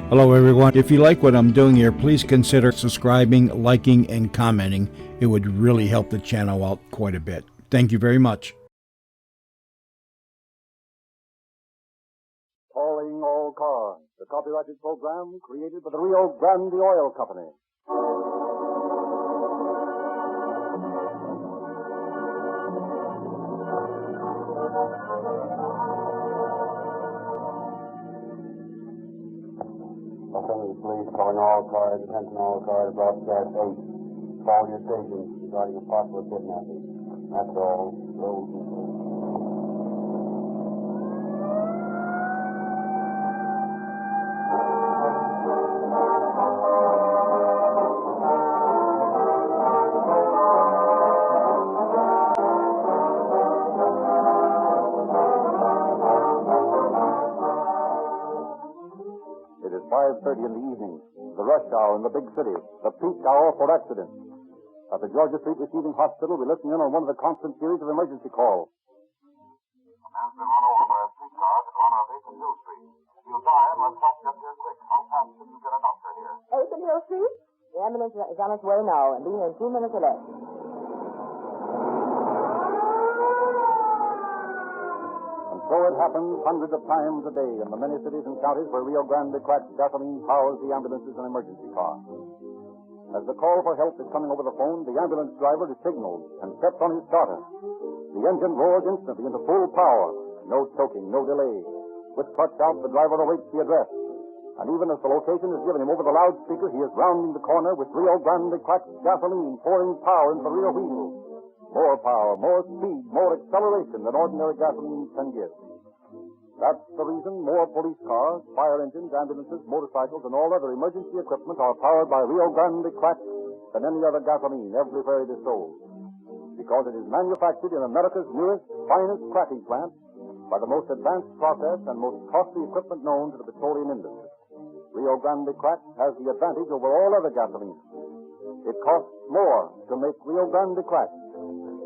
Hello, everyone. If you like what I'm doing here, please consider subscribing, liking, and commenting. It would really help the channel out quite a bit. Thank you very much. Calling All Cars, the copyrighted program created by the Rio Grande Oil Company. Police calling all cars, attention all cars, broadcast 8. Call your station regarding a possible kidnapping. That's all. Roll control. It is 5:30 in the evening, the rush hour in the big city, the peak hour for accidents. At the Georgia Street Receiving Hospital, we listen in on one of the constant series of emergency calls. A man's been run over by a streetcar at the corner of 8th and Hill Street. If you die, let's help get there quick. How fast can you get a doctor here? 8th and Hill Street? The ambulance is on its way now and being in 2 minutes or less. And so it happens hundreds of times a day in the many cities and counties where Rio Grande cracked gasoline powers the ambulances and emergency cars. As the call for help is coming over the phone, the ambulance driver is signaled and steps on his starter. The engine roars instantly into full power. No choking, no delay. With clutch out, the driver awaits the address. And even as the location is given him over the loudspeaker, he is rounding the corner with Rio Grande cracked gasoline pouring power into the rear wheels. More power, more speed, more acceleration than ordinary gasoline can give. That's the reason more police cars, fire engines, ambulances, motorcycles, and all other emergency equipment are powered by Rio Grande cracked than any other gasoline everywhere it is sold. Because it is manufactured in America's newest, finest cracking plant by the most advanced process and most costly equipment known to the petroleum industry. Rio Grande cracked has the advantage over all other gasoline. It costs more to make Rio Grande cracked,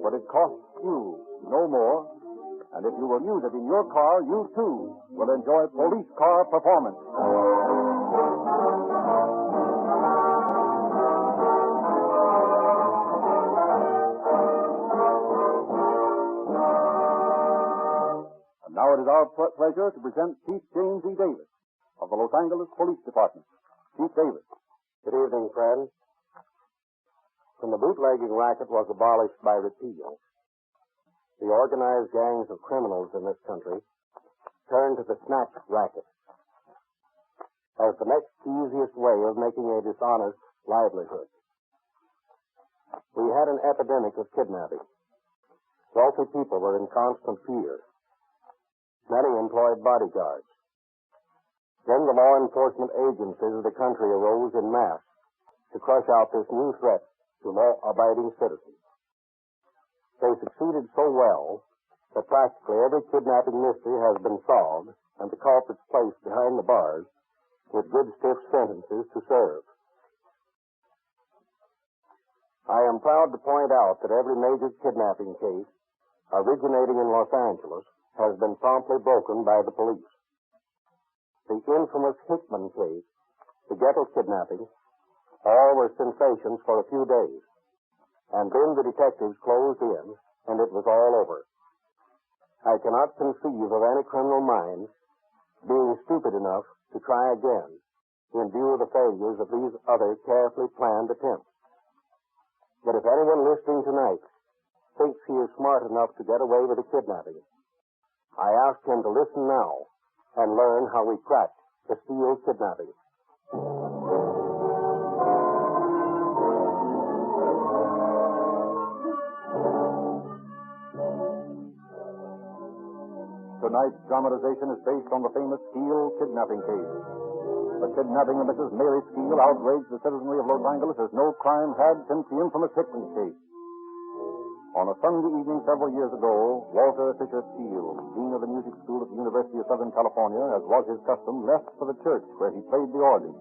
but it costs you no more. And if you will use it in your car, you too will enjoy police car performance. And now it is our pleasure to present Chief James E. Davis of the Los Angeles Police Department. Chief Davis. Good evening, friends. When the bootlegging racket was abolished by repeal, the organized gangs of criminals in this country turned to the snatch racket as the next easiest way of making a dishonest livelihood. We had an epidemic of kidnapping. Wealthy people were in constant fear. Many employed bodyguards. Then the law enforcement agencies of the country arose en masse to crush out this new threat to law-abiding citizens. They succeeded so well that practically every kidnapping mystery has been solved and the culprits placed behind the bars with good stiff sentences to serve. I am proud to point out that every major kidnapping case originating in Los Angeles has been promptly broken by the police. The infamous Hickman case, the ghetto kidnapping, all were sensations for a few days. And then the detectives closed in, and it was all over. I cannot conceive of any criminal mind being stupid enough to try again in view of the failures of these other carefully planned attempts. But if anyone listening tonight thinks he is smart enough to get away with a kidnapping, I ask him to listen now and learn how we cracked the steel kidnapping. Tonight's dramatization is based on the famous Steele kidnapping case. The kidnapping of Mrs. Mary Steele outraged the citizenry of Los Angeles as no crime had since the infamous Hickman case. On a Sunday evening several years ago, Walter Fisher Steele, dean of the music school at the University of Southern California, as was his custom, left for the church where he played the organ.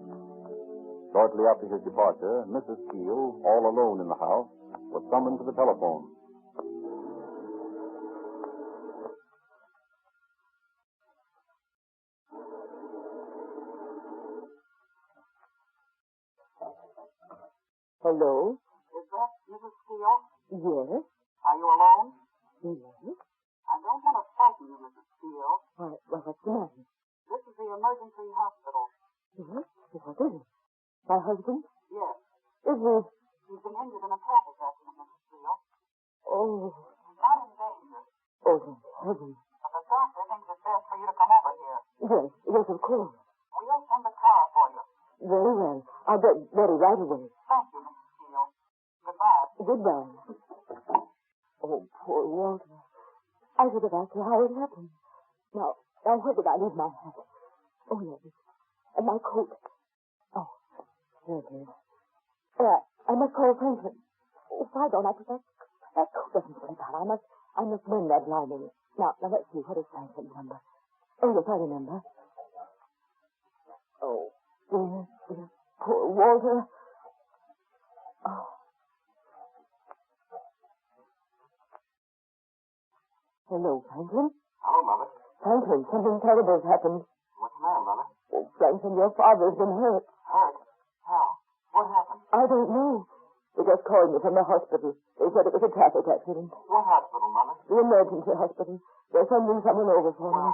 Shortly after his departure, Mrs. Steele, all alone in the house, was summoned to the telephone. Hello? Is that Mrs. Steele? Yes? Are you alone? Yes? I don't want to frighten you, Mrs. Steele. Why, what's the matter? This is the emergency hospital. Yes? What is it? My husband? Yes. Is he? He's been injured in a traffic accident, Mrs. Steele. Oh. He's not in danger. Oh, thank heaven. But the doctor thinks it's best for you to come over here. Yes, of course. We'll send a car for you. Very well. I'll get ready right away. Thank you, Mrs. Steele. Goodbye. Goodbye. Oh, poor Walter. I should have asked you how it happened. Now, where did I leave my hat? Oh, yes. And my coat. Oh, here it is. I must call Franklin. Oh, why don't I put that coat doesn't slip out. I must mend that lining. Now, let's see. What is Franklin's number? Oh, yes, I remember. Oh, dear, poor Walter. Oh. Hello, Franklin. Hello, Mother. Franklin, something terrible's happened. What's the matter, Mother? Oh, Franklin, your father's been hurt. Hurt? How? What happened? I don't know. They just called me from the hospital. They said it was a traffic accident. What hospital, Mother? The emergency hospital. They're sending someone over for me.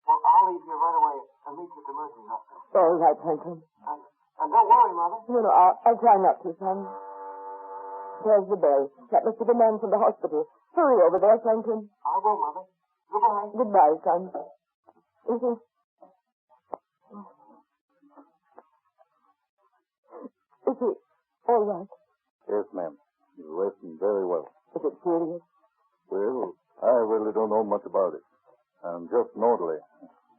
Well, I'll leave here right away and meet you at the emergency hospital. All right, Franklin. And don't worry, Mother. No, I'll try not to, son. There's the bell. That must be the man from the hospital. Hurry over there, Franklin. I will, Mother. Goodbye. Goodbye, son. Is he? Is he all right? Yes, ma'am. He's resting very well. Is it serious? Well, I really don't know much about it. I'm just an orderly.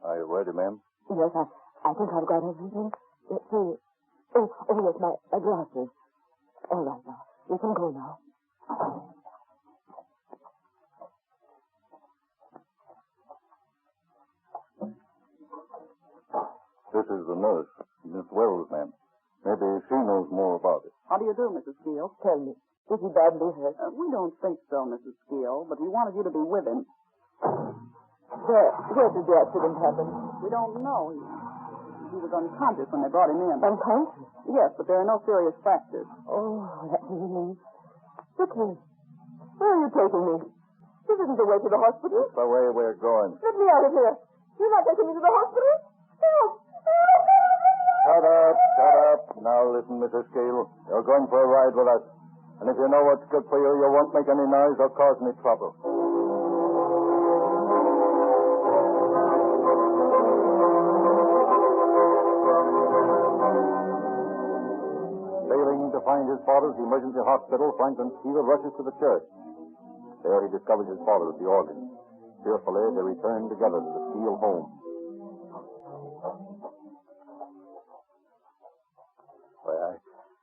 Are you ready, ma'am? Yes, I think I've got everything. Let's see. Oh, yes, my glasses. All right, now. You can go now. This is the nurse, Miss Wells, ma'am. Maybe she knows more about it. How do you do, Mrs. Steele? Tell me, is he badly hurt? We don't think so, Mrs. Steele, but we wanted you to be with him. Where did the accident happen? We don't know. He was unconscious when they brought him in. Unconscious? Yes, but there are no serious fractures. Oh, that's a relief. Look here. Where are you taking me? This isn't the way to the hospital. It's the way we're going. Let me out of here. You're not taking me to the hospital? Help! Shut up. Now listen, Mrs. Steele. You're going for a ride with us. And if you know what's good for you, you won't make any noise or cause any trouble. Failing to find his father at the emergency hospital, Franklin Steele rushes to the church. There he discovers his father at the organ. Fearfully, they return together to the Steele home.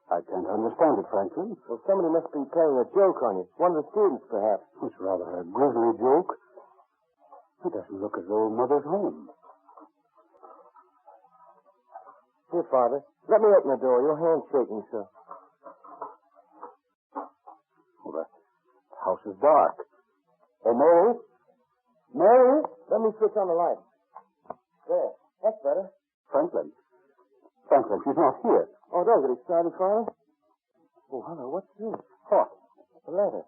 I can't understand it, Franklin. Well, somebody must be playing a joke on you. One of the students, perhaps. It's rather a grisly joke. It doesn't look as though Mother's home. Here, Father. Let me open the door. Your hand's shaking, sir. Well, the house is dark. Oh, Mary? Mary? Let me switch on the light. There. That's better. Franklin, she's not here. Oh, don't get excited, Father. Oh, hello. What's this? What? A letter.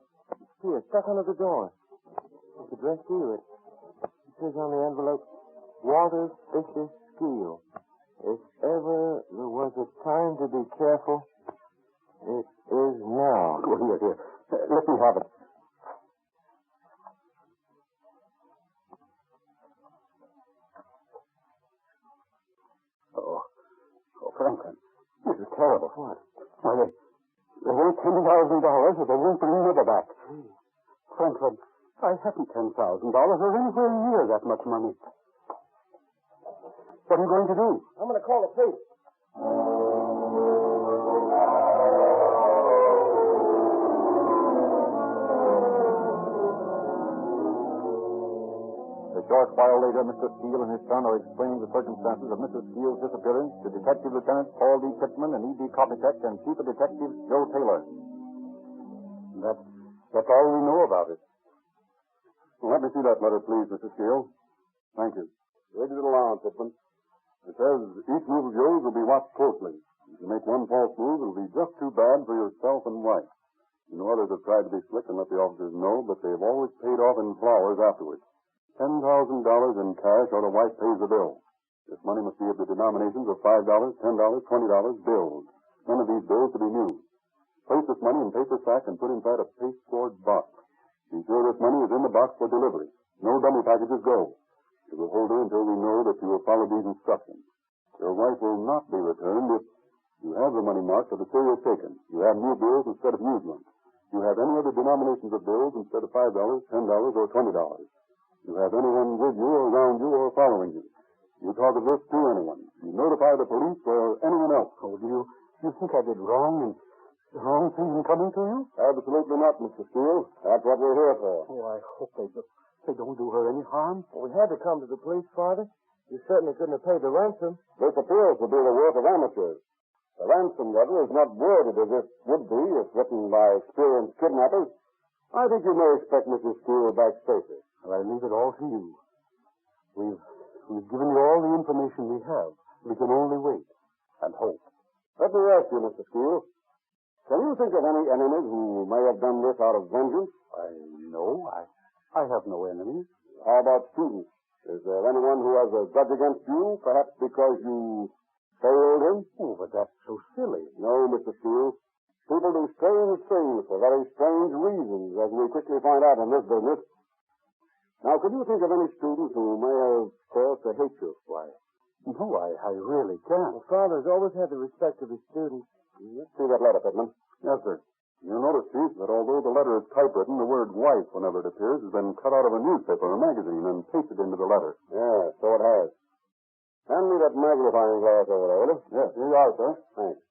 Here, stuck under the door. It's addressed to you. It says on the envelope, Walter Fisher Steele. If ever there was a time to be careful, it is now. Oh, here. Let me have it. Oh, Franklin, this is terrible. What? Why, they want $10,000, or they won't bring Mother back. Franklin, I haven't $10,000 or anywhere near that much money. What are you going to do? I'm going to call the police. A short while later, Mr. Steele and his son are explaining the circumstances of Mrs. Steele's disappearance to Detective Lieutenants Paul D. Pittman and E.D. Kopitek and Chief of Detectives Joe Taylor. That's all we know about it. Well, let me see that letter, please, Mr. Steele. Thank you. Read it along, Pittman. It says each move of yours will be watched closely. You make one false move, it'll be just too bad for yourself and wife. You know others have tried to be slick and let the officers know, but they've always paid off in flowers afterwards. $10,000 in cash or the wife pays the bill. This money must be of the denominations of $5, $10, $20 bills. None of these bills to be new. Place this money in paper sack and put inside a pasteboard box. Be sure this money is in the box for delivery. No dummy packages go. It will hold her until we know that you have followed these instructions. Your wife will not be returned if you have the money marked for the serious taken. You have new bills instead of used ones. You have any other denominations of bills instead of $5, $10, or $20. You have anyone with you or around you or following you. You talk of this to anyone. You notify the police or anyone else. Oh, do you think I did wrong and the wrong thing in coming to you? Absolutely not, Mr. Steele. That's what we're here for. Oh, I hope they don't do her any harm. Well, we had to come to the police, Father. You certainly couldn't have paid the ransom. This appears to be the work of amateurs. The ransom letter is not worded as it would be if written by experienced kidnappers. I think you may expect Mrs. Steele back safely. Well, I leave it all to you. We've given you all the information we have. We can only wait and hope. Let me ask you, Mr. Steele, can you think of any enemies who may have done this out of vengeance? No, I have no enemies. How about students? Is there anyone who has a grudge against you, perhaps because you failed him? Oh, but that's so silly. No, Mr. Steele. People do strange things for very strange reasons, as we quickly find out in this business. Now, could you think of any students who may have cause to hate you? Why, no, I really can't. Well, Father's always had the respect of his students. Let's see that letter, Pittman. Yes, sir. You'll notice, Chief, that although the letter is typewritten, the word wife, whenever it appears, has been cut out of a newspaper or magazine and pasted into the letter. Yeah, so it has. Hand me that magnifying glass over there, will you? Yes, here you are, sir. Thanks.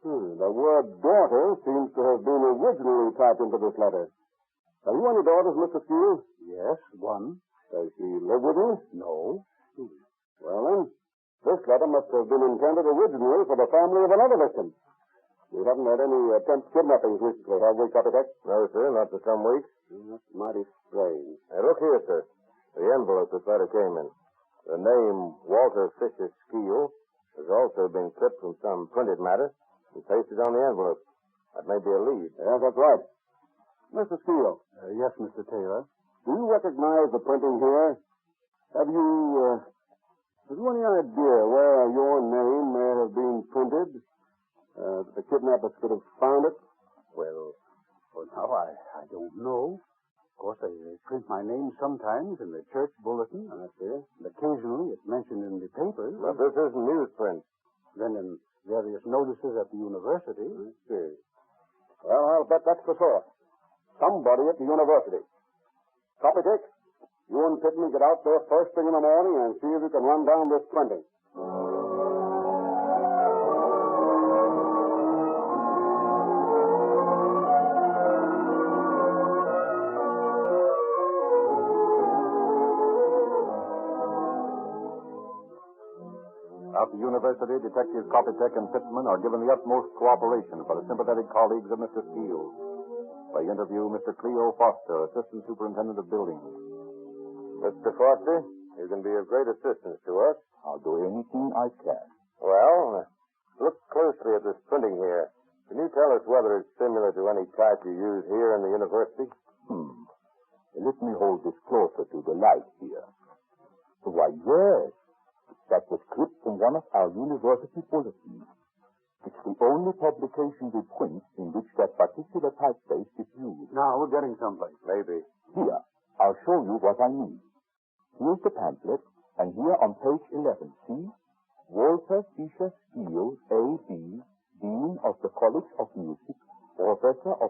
The word daughter seems to have been originally typed into this letter. Have you any daughters, Mr. Steele? Yes, one. Does she live with you? No. Well, then, this letter must have been intended originally for the family of another victim. We haven't had any attempt kidnappings recently, have we, Copycat? No, sir, not for some weeks. That's mighty strange. Hey, look here, sir. The envelope this letter came in. The name Walter Fisher Steele has also been clipped from some printed matter and pasted on the envelope. That may be a lead. Yeah, that's right. Mr. Steele. Yes, Mr. Taylor. Do you recognize the printing here? Have you any idea where your name may have been printed? That the kidnappers could have found it? Well, now I don't know. Of course, they print my name sometimes in the church bulletin. I see. And occasionally it's mentioned in the papers. But this isn't newsprint. Then in various notices at the university. I see. Well, I'll bet that's the source. Somebody at the university. Copycat, you and Pittman get out there first thing in the morning and see if you can run down this printing. At the university, Detectives Copytek and Pittman are given the utmost cooperation by the sympathetic colleagues of Mr. Steele. They interview Mr. Cleo Foster, Assistant Superintendent of Buildings. Mr. Foster, you can be of great assistance to us. I'll do anything I can. Well, look closely at this printing here. Can you tell us whether it's similar to any type you use here in the university? Let me hold this closer to the light here. Why, yes. That was clipped from one of our university bulletins. It's the only publication we print in which that particular typeface is used. Now we're getting someplace. Maybe. Here, I'll show you what I mean. Here's the pamphlet, and here on page 11, see? Walter Fisher Steele, A.B., Dean of the College of Music, Professor of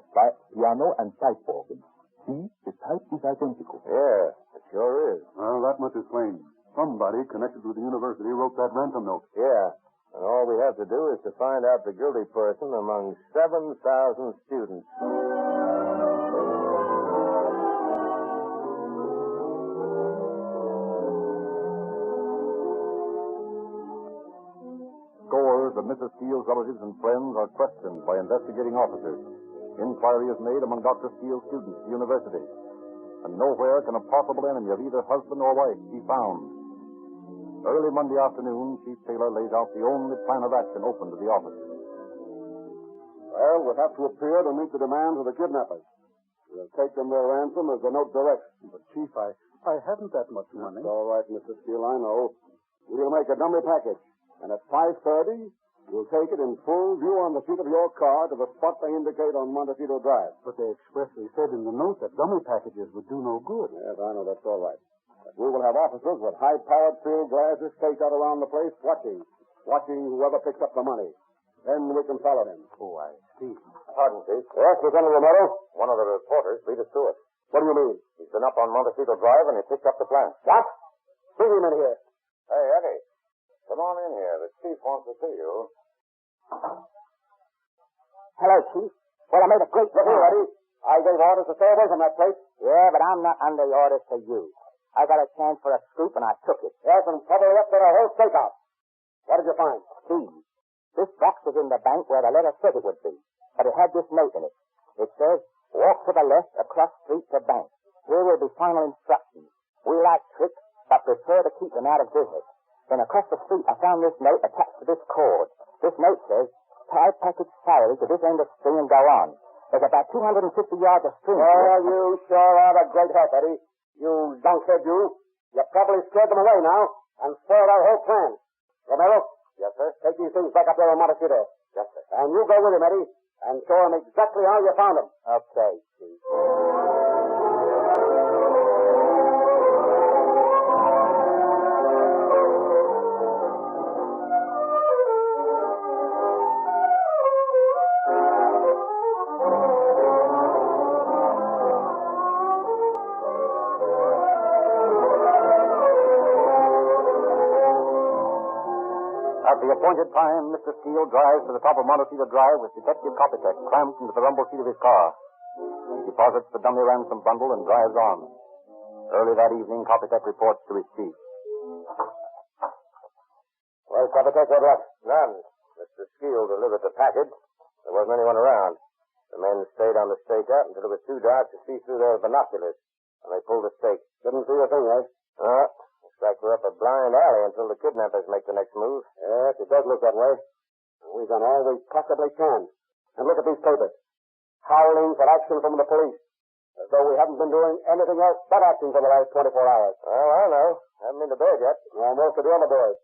Piano and Pipe Organ. See, the type is identical. Yeah, it sure is. Well, that much is plain. Somebody connected with the university wrote that ransom note. Yeah, and all we have to do is to find out the guilty person among 7,000 students. Scores of Mrs. Steele's relatives and friends are questioned by investigating officers. Inquiry is made among Dr. Steele's students at the university. And nowhere can a possible enemy of either husband or wife be found. Early Monday afternoon, Chief Taylor lays out the only plan of action open to the officers. Well, we'll have to appear to meet the demands of the kidnappers. We'll take them their ransom as the note directs. But, Chief, I haven't that much money. That's all right, Mr. Steele, I know. We'll make a dummy package, and at 5:30, we'll take it in full view on the seat of your car to the spot they indicate on Montecito Drive. But they expressly said in the note that dummy packages would do no good. Yes, I know, that's all right. But we will have officers with high-powered field glasses staked out around the place watching whoever picks up the money. Then we can follow him. Oh, I see. Pardon, Chief. Yes, Lieutenant Romero? One of the reporters beat us to it. What do you mean? He's been up on Montecito Drive and he picked up the plan. What? Bring him in here. Hey, Eddie. Come on in here. The chief wants to see you. Hello, Chief. Well, I made a great... Look here, Eddie. I gave orders to stay away from that place. Yeah, but I'm not under orders for you. I got a chance for a scoop, and I took it. Yes, and probably up to the whole stakeout. What did you find? See, this box was in the bank where the letter said it would be, but it had this note in it. It says, walk to the left across street to bank. Here will be final instructions. We like tricks, but prefer to keep them out of business. Then across the street, I found this note attached to this cord. This note says, tie package salary to this end of string and go on. There's about 250 yards of string. Oh, you sure are a great help, Eddie. You donkhead, you. You probably scared them away now and spoiled our whole plan. Romero? Yes, sir? Take these things back up there in Montecito. Yes, sir. And you go with him, Eddie, and show him exactly how you found them. Okay, Chief. At the appointed time, Mr. Steele drives to the top of Montecito Drive with Detective Kopitek clamped into the rumble seat of his car. He deposits the dummy ransom bundle and drives on. Early that evening, Kopitek reports to his chief. Well, Kopitek, what luck? None. Mr. Steele delivered the package. There wasn't anyone around. The men stayed on the stakeout until it was too dark to see through their binoculars, and they pulled the stake. Didn't see a thing, eh? Looks like we're up a blind alley until the kidnappers make the next move. Yes, it does look that way. We've done all we possibly can. And look at these papers. Howling for action from the police. As though we haven't been doing anything else but acting for the last 24 hours. Well, I know. Haven't been to bed yet. Well, most of the other boys.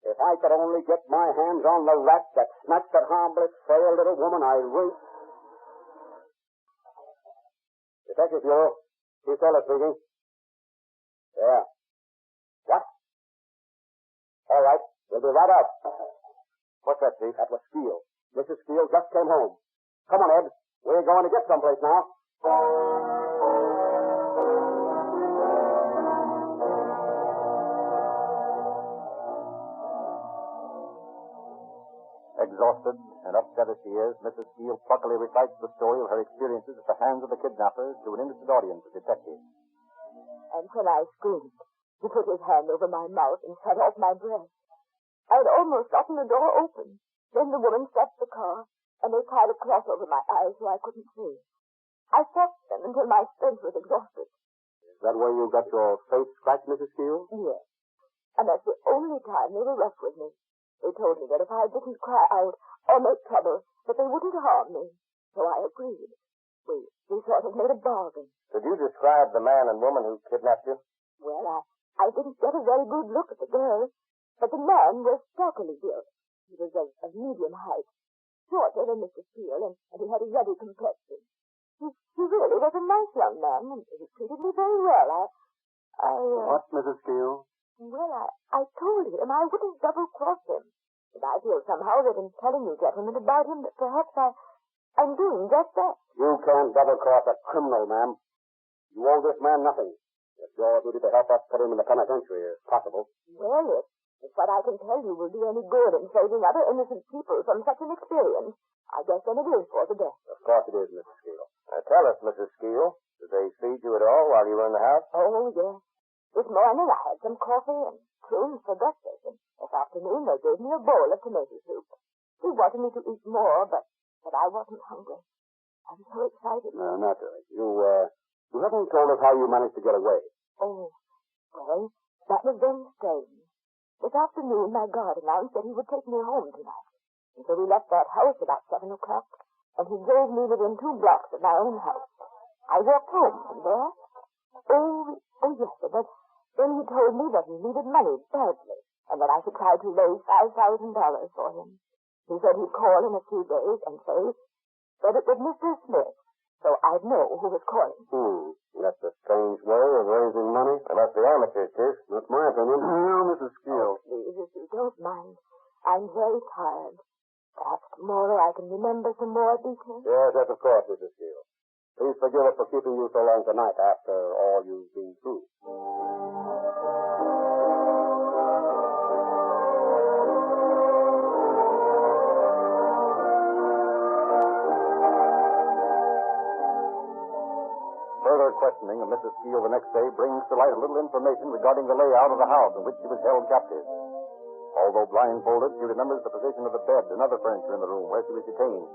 If I could only get my hands on the rat that snatched that harmless, frail little woman, I really... Detective Bureau. Chief Taylor speaking. Yeah. What? All right. We'll be right out. What's that, Chief? That was Steele. Mrs. Steele just came home. Come on, Ed. We're going to get someplace now. Exhausted and upset as she is, Mrs. Steele pluckily recites the story of her experiences at the hands of the kidnappers to an interested audience of detectives. And when I screamed, he put his hand over my mouth and cut off my breath. I'd almost gotten the door open. Then the woman stopped the car, and they tied a cloth over my eyes so I couldn't see. I fought them until my strength was exhausted. Is that where you got your face scratched, Mrs. Steele? Yes. And that's the only time they were rough with me. They told me that if I didn't cry out or make trouble, that they wouldn't harm me. So I agreed. We sort of made a bargain. Could you describe the man and woman who kidnapped you? Well, I didn't get a very good look at the girl, but the man was stockily built. He was of medium height, shorter than Mr. Steele, and he had a ruddy complexion. He really was a nice young man, and he treated me very well. What, Mrs. Steele? Well, I told him I wouldn't double-cross him. And I feel somehow that in telling you gentlemen about him, that perhaps I'm doing just that. You can't double-cross a criminal, ma'am. You owe this man nothing. It's your duty to help us put him in the penitentiary, if possible. Well, if what I can tell you will do any good in saving other innocent people from such an experience, I guess then it is for the best. Of course it is, Mrs. Steele. Tell us, Mrs. Steele, did they feed you at all while you were in the house? Oh, yes. This morning I had some coffee and prunes for breakfast, and this afternoon they gave me a bowl of tomato soup. They wanted me to eat more, but I wasn't hungry. I'm so excited. No, naturally. You haven't told us how you managed to get away. Oh, well, that was very strange. This afternoon, my guard announced that he would take me home tonight. And so we left that house about 7 o'clock, and he drove me within 2 blocks of my own house. I walked home from there. Oh, yes, and then he told me that he needed money badly, and that I should try to raise $5,000 for him. He said he'd call in a few days and say that it was Mr. Smith, so I'd know who was calling. That's a strange way of raising money. They must be amateurs, Chief. That's my opinion. Now, Mrs. Steele. Please, if you don't mind, I'm very tired. Perhaps tomorrow I can remember some more details. Yes, of course, Mrs. Steele. Please forgive us for keeping you so long tonight after all you've been through. Further questioning of Mrs. Steele the next day brings to light a little information regarding the layout of the house in which she was held captive. Although blindfolded, she remembers the position of the bed and other furniture in the room where she was detained.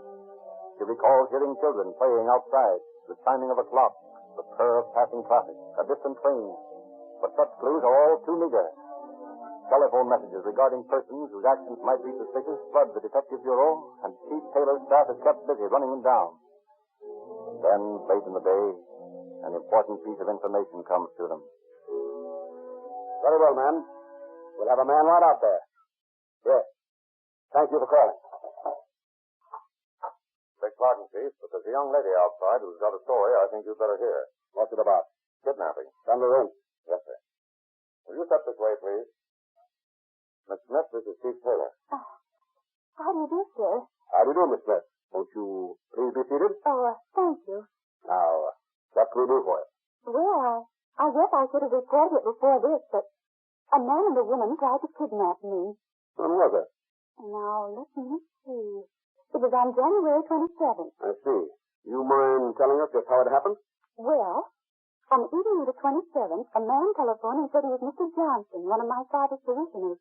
She recalls hearing children playing outside, the chiming of a clock, the purr of passing traffic, a distant train. But such clues are all too meager. Telephone messages regarding persons whose actions might be suspicious flood the Detective Bureau, and Chief Taylor's staff is kept busy running them down. Then, late in the day, an important piece of information comes to them. Very well, ma'am. We'll have a man right out there. Yes. Thank you for calling. Beg pardon, Chief, but there's a young lady outside who's got a story I think you'd better hear. What's it about? Kidnapping. Come to the room. Yes, sir. Will you step this way, please? Miss Smith, this is Chief Taylor. How do you do, sir? How do you do, Miss Smith? Won't you please be seated? Thank you. Now, what can we do for you? Well, I guess I should have reported it before this, but a man and a woman tried to kidnap me. When was it? Now, let me see. It was on January 27th. I see. You mind telling us just how it happened? Well, on the evening of the 27th, a man telephoned and said he was Mr. Johnson, one of my father's parishioners.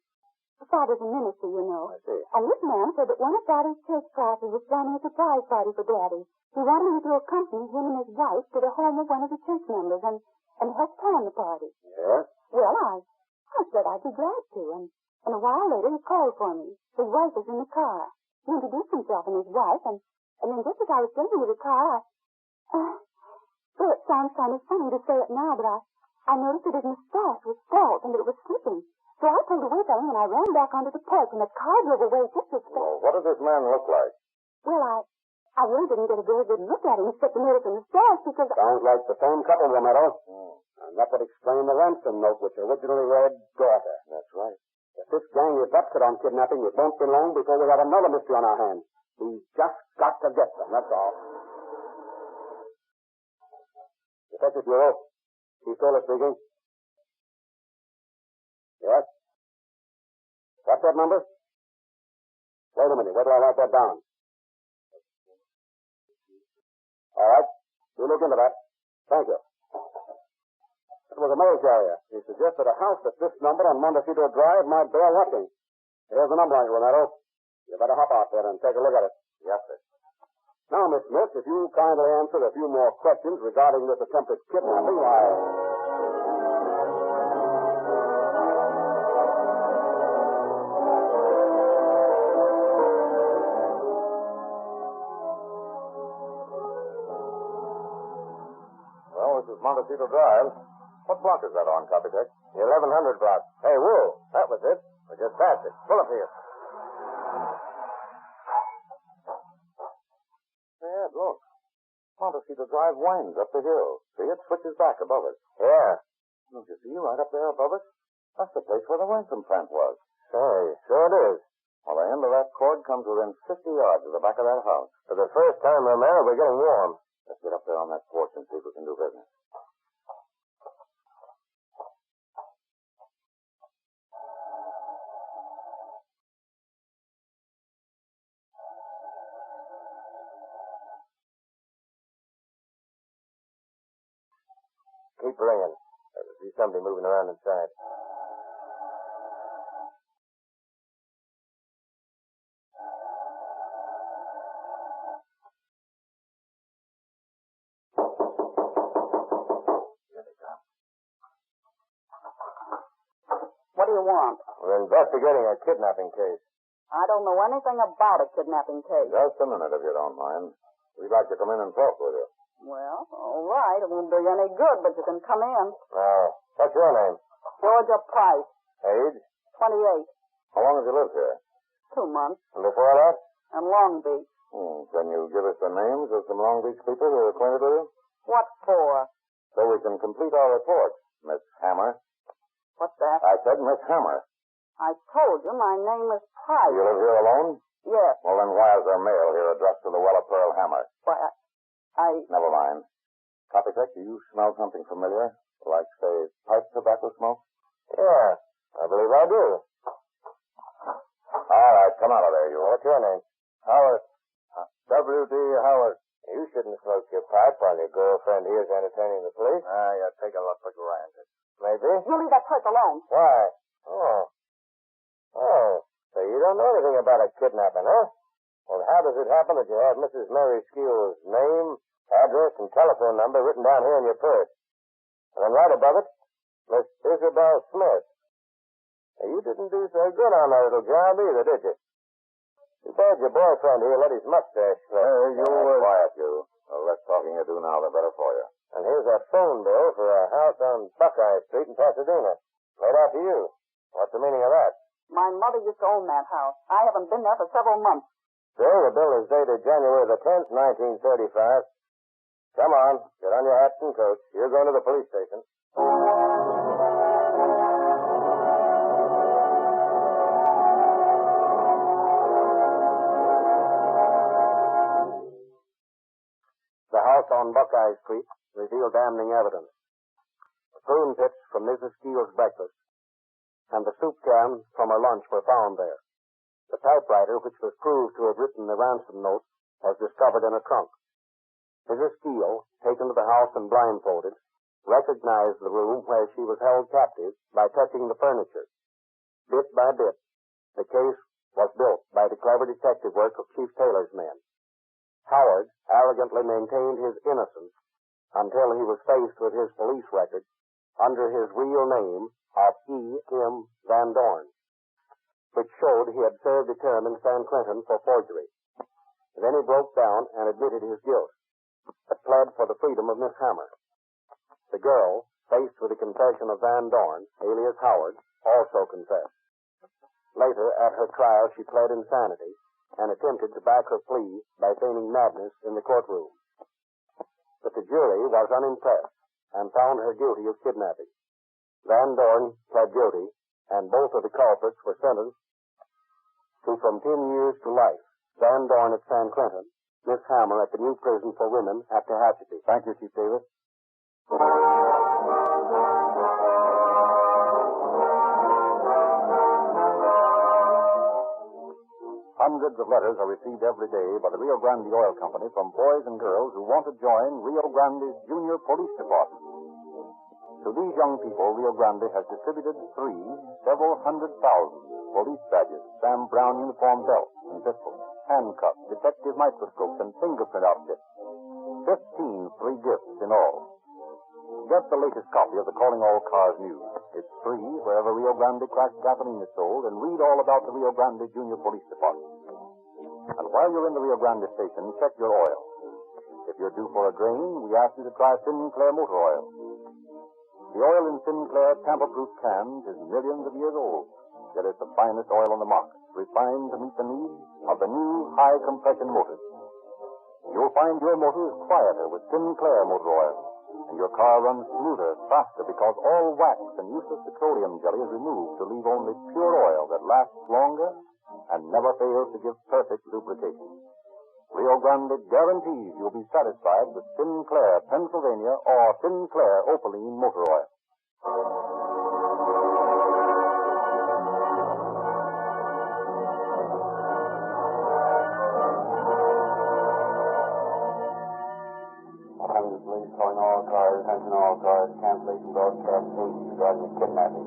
Father's a minister, you know. I see. And this man said that one of Daddy's church classes was planning a surprise party for Daddy. He wanted me to accompany him and his wife to the home of one of the church members and help plan the party. Yes? Well, I said I'd be glad to, and a while later he called for me. His wife was in the car. He introduced himself and his wife, and then just as I was getting into the car, well, it sounds kind of funny to say it now, but I noticed that his mustache was bald and that it was slipping. So I pulled away from him and I ran back onto the porch, and the car drove away just as fast. Well, what does this man look like? Well, I really didn't get a very good look at him except to notice the mustache because... Sounds like the same couple, Romero. And that would explain the ransom note which originally read, daughter. That's right. If this gang is upset on kidnapping, it won't be long before we have another mystery on our hands. We've just got to get them, that's all. Detective Bureau. Chief Taylor speaking. Yes? What's that number? Wait a minute. Where do I write that down? All right. You look into that. Thank you. It was a mail carrier. He suggested a house at this number on Montecito Drive might bear watching. Here's the number on it, Romero. You better hop out there and take a look at it. Yes, sir. Now, Miss Smith, if you kindly answer a few more questions regarding this attempted kidnapping, Well, this is Montecito Drive. What block is that on, Copytech? The 1100 block. Hey, whoa, that was it. We just passed it. Pull up here. Yeah, look. Montecito Drive winds up the hill. See, it switches back above us. Yeah. Don't you see right up there above us? That's the place where the ransom print was. Say, sure it is. Well, the end of that cord comes within 50 yards of the back of that house. For the first time in there, we're getting warm. Let's get up there on that porch and see if we can do business. Keep ringing. I can see somebody moving around inside. What do you want? We're investigating a kidnapping case. I don't know anything about a kidnapping case. Just a minute, if you don't mind. We'd like to come in and talk with you. Well, all right. It won't do you any good, but you can come in. Now, what's your name? Georgia Price, Age? 28. How long have you lived here? 2 months. And before that? In Long Beach. Can you give us the names of some Long Beach people who are acquainted with you? What for? So we can complete our report, Miss Hammer. What's that? I said Miss Hammer. I told you my name is Price. You live here alone? Yes. Well, then why is there mail here addressed to the Weller Pearl Hammer? Why, Never mind. Copycat, do you smell something familiar? Like, say, pipe tobacco smoke? Yeah, I believe I do. All right, come out of there, you. What's your name? Howard. W.D. Howard. You shouldn't smoke your pipe while your girlfriend here is entertaining the police. You take a look for granted. Maybe? You leave that pipe alone. Why? Oh, so you don't know anything about a kidnapping, huh? Well, how does it happen that you have Mrs. Mary Skeel's name, address, and telephone number written down here in your purse? And then right above it, Miss Isabel Smith. Now, you didn't do so good on that little job either, did you? Too bad your boyfriend here let his mustache slip. Hey, you... Quiet, you. The less talking you do now, the better for you. And here's a phone bill for a house on Buckeye Street in Pasadena. Made out to you. What's the meaning of that? My mother used to own that house. I haven't been there for several months. Still, the bill is dated January the 10th, 1935. Come on, get on your hats and coats. You're going to the police station. The house on Buckeye Street revealed damning evidence. The prune pits from Mrs. Steele's breakfast and the soup can from her lunch were found there. The typewriter, which was proved to have written the ransom note, was discovered in a trunk. Mrs. Steele, taken to the house and blindfolded, recognized the room where she was held captive by touching the furniture. Bit by bit, the case was built by the clever detective work of Chief Taylor's men. Howard arrogantly maintained his innocence until he was faced with his police record under his real name of E.M. Van Dorn, which showed he had served a term in San Quentin for forgery. Then he broke down and admitted his guilt, but pled for the freedom of Miss Hammer. The girl, faced with the confession of Van Dorn, alias Howard, also confessed. Later, at her trial, she pled insanity and attempted to back her plea by feigning madness in the courtroom. But the jury was unimpressed and found her guilty of kidnapping. Van Dorn pled guilty, and both of the culprits were sentenced to from 10 years to life. Van Dorn at San Quentin, Miss Hammer at the new prison for women at Tehachapi. Thank you, Chief Davis. Hundreds of letters are received every day by the Rio Grande Oil Company from boys and girls who want to join Rio Grande's Junior Police Department. To these young people, Rio Grande has distributed several hundred thousand police badges, Sam Brown uniform belts and pistols, handcuffs, detective microscopes, and fingerprint outfits. 15 free gifts in all. Get the latest copy of the Calling All Cars News. It's free wherever Rio Grande cracked gasoline is sold, and read all about the Rio Grande Junior Police Department. And while you're in the Rio Grande station, check your oil. If you're due for a drain, we ask you to try Sinclair motor oil. The oil in Sinclair tamper-proof cans is millions of years old, yet it's the finest oil on the market, refined to meet the needs of the new high-compression motors. You'll find your motor is quieter with Sinclair motor oil, and your car runs smoother, faster, because all wax and useless petroleum jelly is removed to leave only pure oil that lasts longer and never fails to give perfect lubrication. Rio Grande guarantees you'll be satisfied with Sinclair, Pennsylvania, or Sinclair Opaline motor oil. Police calling all cars, attention all cars, cancellation broadcast news regarding the kidnapping.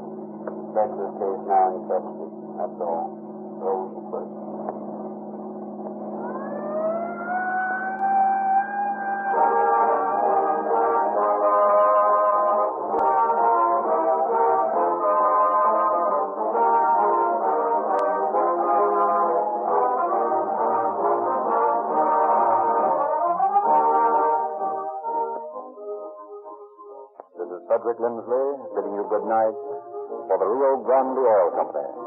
Breakfast case now in custody. That's all. Those first. Frederick Lindsley, bidding you good night for the Rio Grande Oil Company.